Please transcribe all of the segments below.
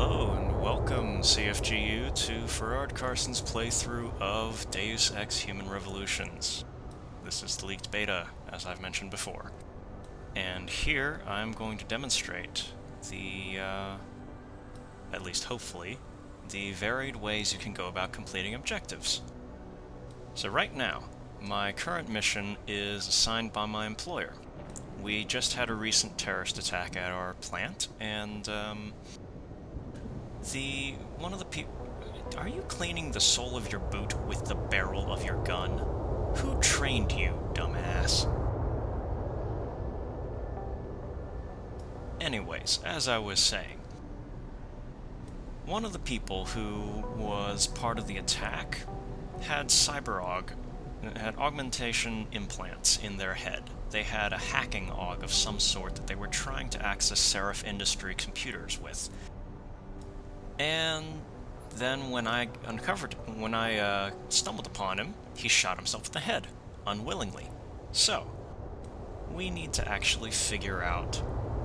Hello and welcome, CFGU, to Ferrard Carson's playthrough of Deus Ex Human Revolutions. This is the leaked beta, as I've mentioned before. And here I'm going to demonstrate the, at least hopefully, the varied ways you can go about completing objectives. So right now, my current mission is assigned by my employer. We just had a recent terrorist attack at our plant, and, one of the people... Are you cleaning the sole of your boot with the barrel of your gun? Who trained you, dumbass? Anyways, as I was saying, one of the people who was part of the attack had had augmentation implants in their head. They had a hacking aug of some sort that they were trying to access Suffice Industry computers with. And then when I stumbled upon him, he shot himself in the head, unwillingly. So, we need to actually figure out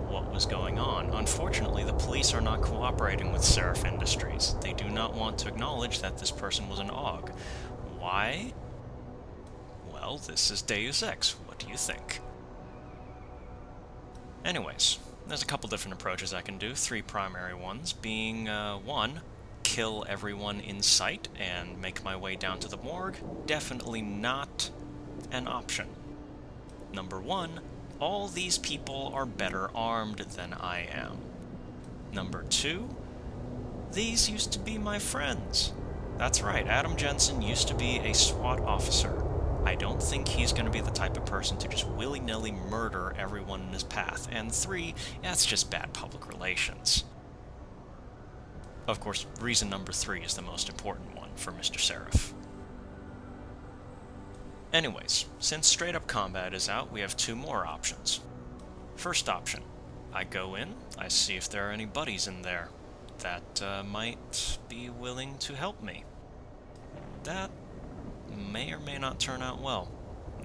what was going on. Unfortunately, the police are not cooperating with Suffice Industries. They do not want to acknowledge that this person was an AUG. Why? Well, this is Deus Ex. What do you think? Anyways, there's a couple different approaches I can do, three primary ones, being, one, kill everyone in sight and make my way down to the morgue. Definitely not an option. Number one, all these people are better armed than I am. Number two, these used to be my friends. That's right, Adam Jensen used to be a SWAT officer. I don't think he's going to be the type of person to just willy-nilly murder everyone in his path. And three, that's just bad public relations. Of course, reason number three is the most important one for Mr. Seraph. Anyways, since straight-up combat is out, we have two more options. First option, I go in, I see if there are any buddies in there that might be willing to help me. That may or may not turn out well.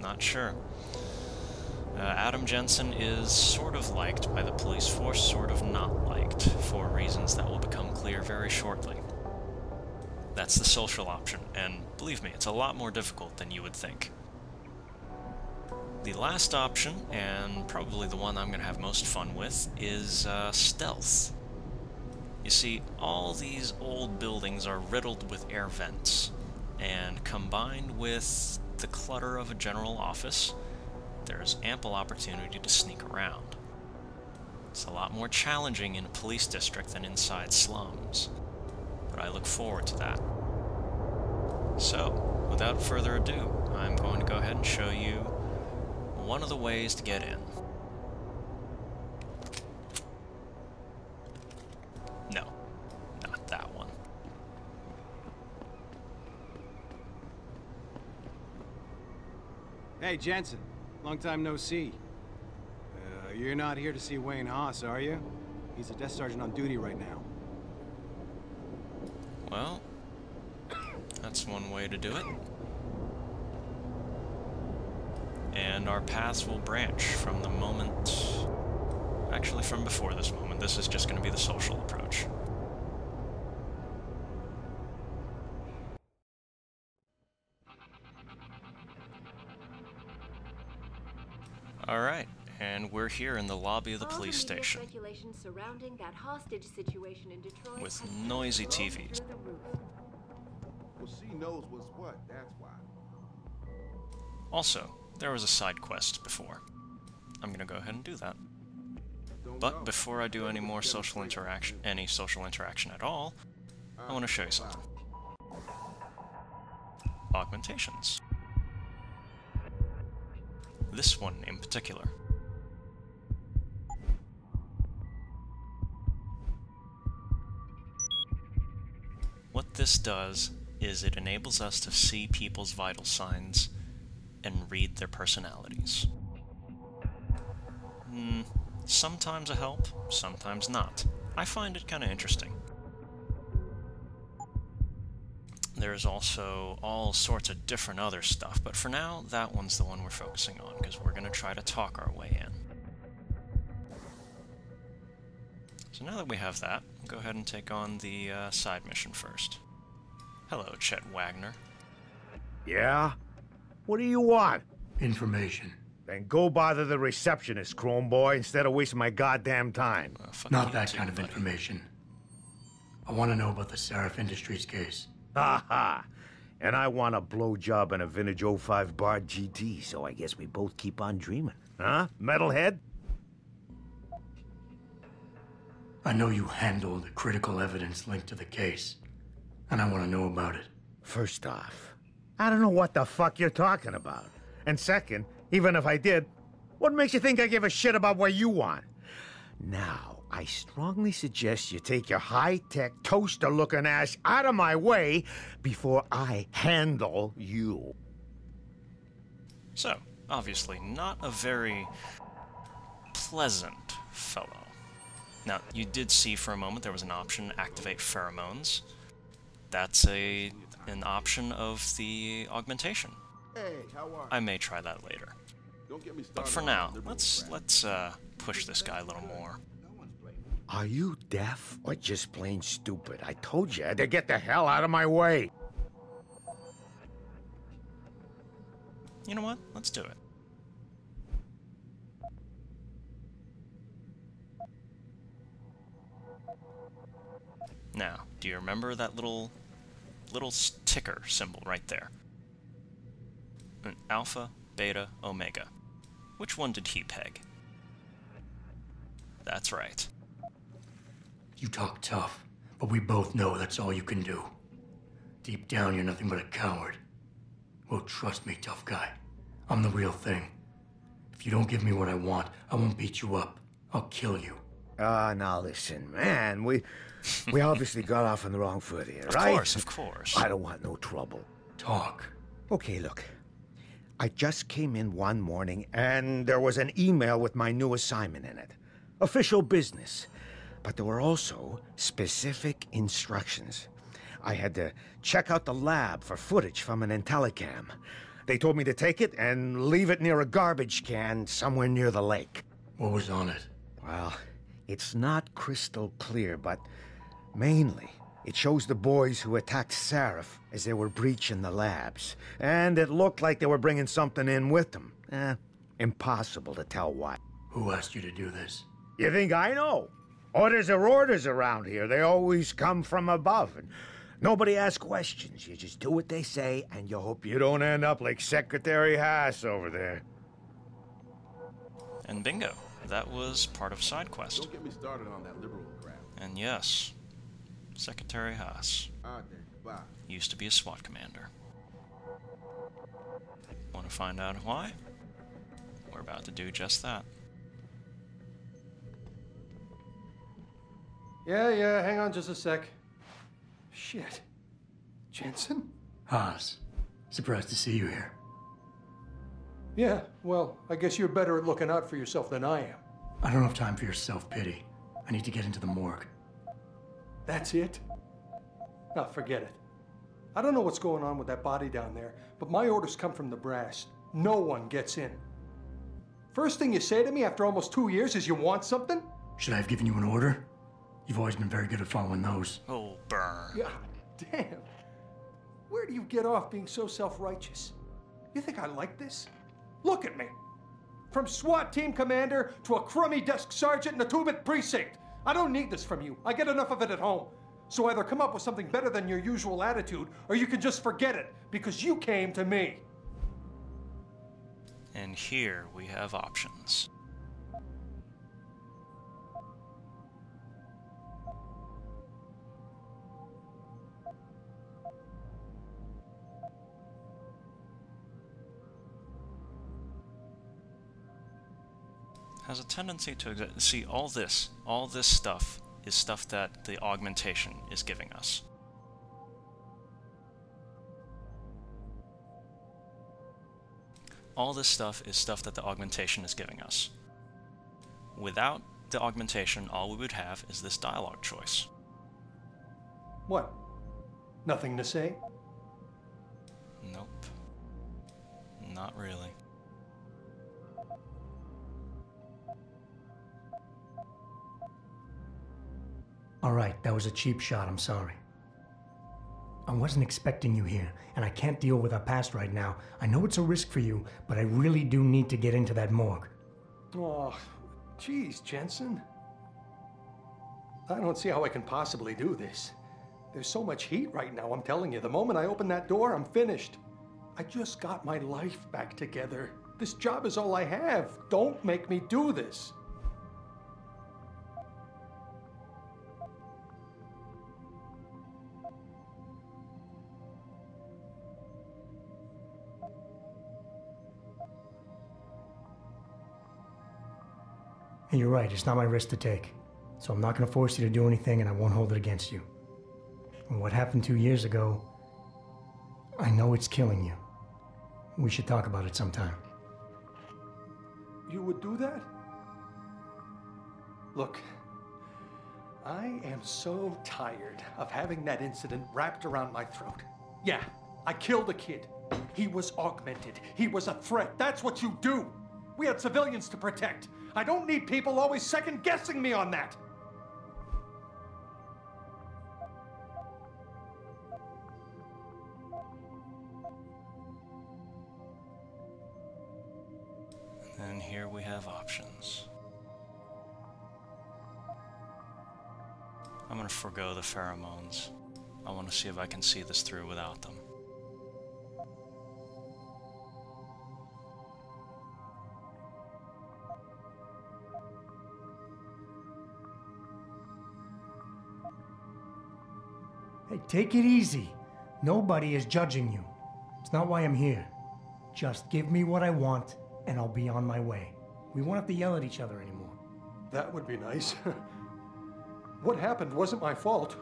Not sure. Adam Jensen is sort of liked by the police force, sort of not liked, for reasons that will become clear very shortly. That's the social option, and believe me, it's a lot more difficult than you would think. The last option, and probably the one I'm going to have most fun with, is stealth. You see, all these old buildings are riddled with air vents, and combined with the clutter of a general office, there's ample opportunity to sneak around. It's a lot more challenging in a police district than inside slums, but I look forward to that. So, without further ado, I'm going to go ahead and show you one of the ways to get in. No, not that one. Hey, Jensen. Long time no see. You're not here to see Wayne Haas, are you? He's a desk sergeant on duty right now. Well, that's one way to do it. And our paths will branch from the moment... Actually, from before this moment. This is just going to be the social approach. Alright, and we're here in the lobby of the police station. With noisy TVs. Well, she knows what's what, that's why. Also, there was a side quest before. I'm gonna go ahead and do that. But before I do any social interaction at all, I want to show you something. Augmentations. This one in particular. What this does is it enables us to see people's vital signs and read their personalities. Sometimes a help, sometimes not. I find it kind of interesting. There's also all sorts of different other stuff, but for now, that one's the one we're focusing on, because we're going to try to talk our way in. So now that we have that, we'll go ahead and take on the side mission first. Hello, Chet Wagner. Yeah? What do you want? Information. Then go bother the receptionist, Chrome Boy, instead of wasting my goddamn time. Fuck Not you that too, kind of buddy. information. I want to know about the Seraph Industries case. Ha ha! And I want a blowjob in a vintage '05 Bard GT, so I guess we both keep on dreaming. Huh, metalhead? I know you handled the critical evidence linked to the case, and I want to know about it. First off, I don't know what the fuck you're talking about. And second, even if I did, what makes you think I give a shit about what you want? Now, I strongly suggest you take your high-tech, toaster-looking ass out of my way before I handle you. So, obviously not a very pleasant fellow. Now, you did see for a moment there was an option, activate pheromones. That's an option of the augmentation. Hey, how are I may try that later. Don't get me started. But for on now, liberal let's crap. push this guy a little more. No one's blaming. Are you deaf or just plain stupid? I told you to get the hell out of my way. You know what? Let's do it. Now, do you remember that little ticker symbol right there? An alpha, beta, omega. Which one did he peg? That's right. You talk tough, but we both know that's all you can do. Deep down, you're nothing but a coward. Well, trust me, tough guy. I'm the real thing. If you don't give me what I want, I won't beat you up. I'll kill you. Now listen, man, we obviously got off on the wrong foot here, Of right? course, of course. I don't want no trouble. Talk. Okay, look. I just came in one morning, and there was an email with my new assignment in it. Official business. But there were also specific instructions. I had to check out the lab for footage from an Intellicam. They told me to take it and leave it near a garbage can somewhere near the lake. What was on it? Well, it's not crystal clear, but mainly it shows the boys who attacked Seraph as they were breaching the labs. And it looked like they were bringing something in with them. Impossible to tell what. Who asked you to do this? You think I know? Orders are orders around here. They always come from above. And nobody asks questions. You just do what they say, and you hope you don't end up like Secretary Haas over there. And bingo, that was part of side quest. Don't get me started on that liberal crap. And yes, Secretary Haas Ah, then, goodbye. used to be a SWAT commander. Want to find out why? We're about to do just that. Yeah, hang on just a sec. Shit. Jensen? Haas. Surprised to see you here. Yeah, well, I guess you're better at looking out for yourself than I am. I don't have time for your self-pity. I need to get into the morgue. That's it? No, forget it. I don't know what's going on with that body down there, but my orders come from the brass. No one gets in. First thing you say to me after almost 2 years is you want something? Should I have given you an order? You've always been very good at following those. Oh, burn. Yeah, damn. Where do you get off being so self-righteous? You think I like this? Look at me. From SWAT team commander to a crummy desk sergeant in the 2-bit precinct. I don't need this from you. I get enough of it at home. So either come up with something better than your usual attitude, or you can just forget it, because you came to me. And here we have options. Has a tendency to see all this stuff is stuff that the augmentation is giving us. All this stuff is stuff that the augmentation is giving us. Without the augmentation, all we would have is this dialogue choice. What? Nothing to say? Nope. Not really. All right, that was a cheap shot, I'm sorry. I wasn't expecting you here, and I can't deal with our past right now. I know it's a risk for you, but I really do need to get into that morgue. Oh, geez, Jensen. I don't see how I can possibly do this. There's so much heat right now, I'm telling you. The moment I open that door, I'm finished. I just got my life back together. This job is all I have. Don't make me do this. And you're right, it's not my risk to take. So I'm not going to force you to do anything, and I won't hold it against you. And what happened 2 years ago, I know it's killing you. We should talk about it sometime. You would do that? Look, I am so tired of having that incident wrapped around my throat. Yeah, I killed a kid. He was augmented. He was a threat. That's what you do. We had civilians to protect. I don't need people always second-guessing me on that. And here we have options. I'm gonna forego the pheromones. I want to see if I can see this through without them. Hey, take it easy. Nobody is judging you. It's not why I'm here. Just give me what I want, and I'll be on my way. We won't have to yell at each other anymore. That would be nice. What happened wasn't my fault.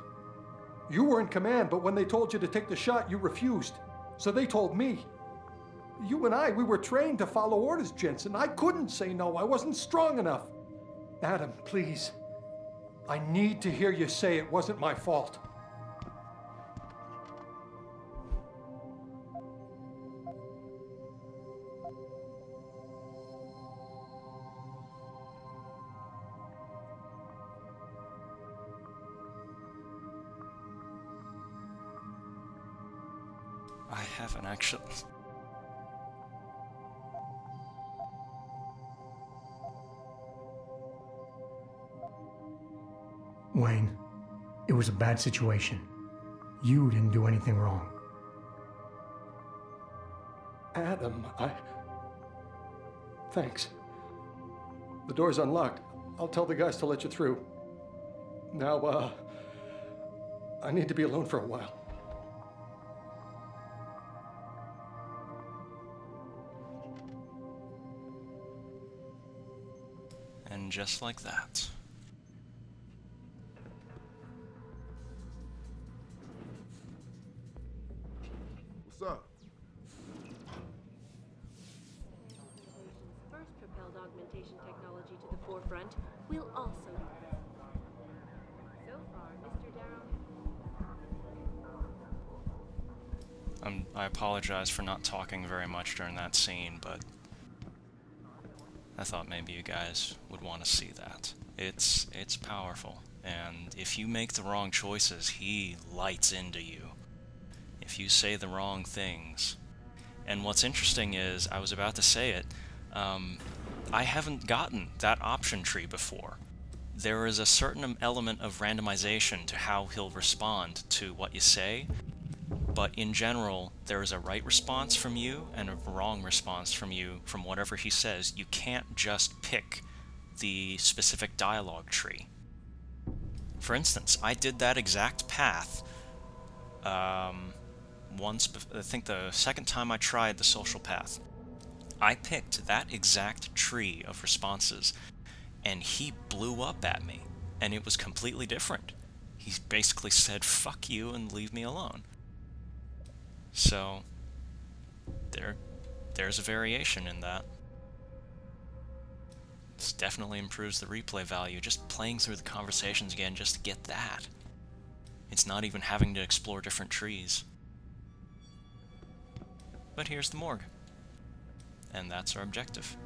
You were in command, but when they told you to take the shot, you refused. So they told me. You and I, we were trained to follow orders, Jensen. I couldn't say no. I wasn't strong enough. Adam, please. I need to hear you say it wasn't my fault. I haven't actually... Wayne, it was a bad situation. You didn't do anything wrong. Adam, Thanks. The door's unlocked. I'll tell the guys to let you through. Now, I need to be alone for a while. And just like that. What's up? First propelled augmentation technology to the forefront will also. So far, Mr. Darrow. I apologize for not talking very much during that scene, but I thought maybe you guys would want to see that. It's powerful, and if you make the wrong choices, he lights into you. If you say the wrong things. And what's interesting is, I was about to say it, I haven't gotten that option tree before. There is a certain element of randomization to how he'll respond to what you say, but in general, there is a right response from you and a wrong response from you from whatever he says. You can't just pick the specific dialogue tree. For instance, I did that exact path once, I think the second time I tried the social path. I picked that exact tree of responses, and he blew up at me, and it was completely different. He basically said, "Fuck you and leave me alone." So, there's a variation in that. This definitely improves the replay value, just playing through the conversations again just to get that. It's not even having to explore different trees. But here's the morgue. And that's our objective.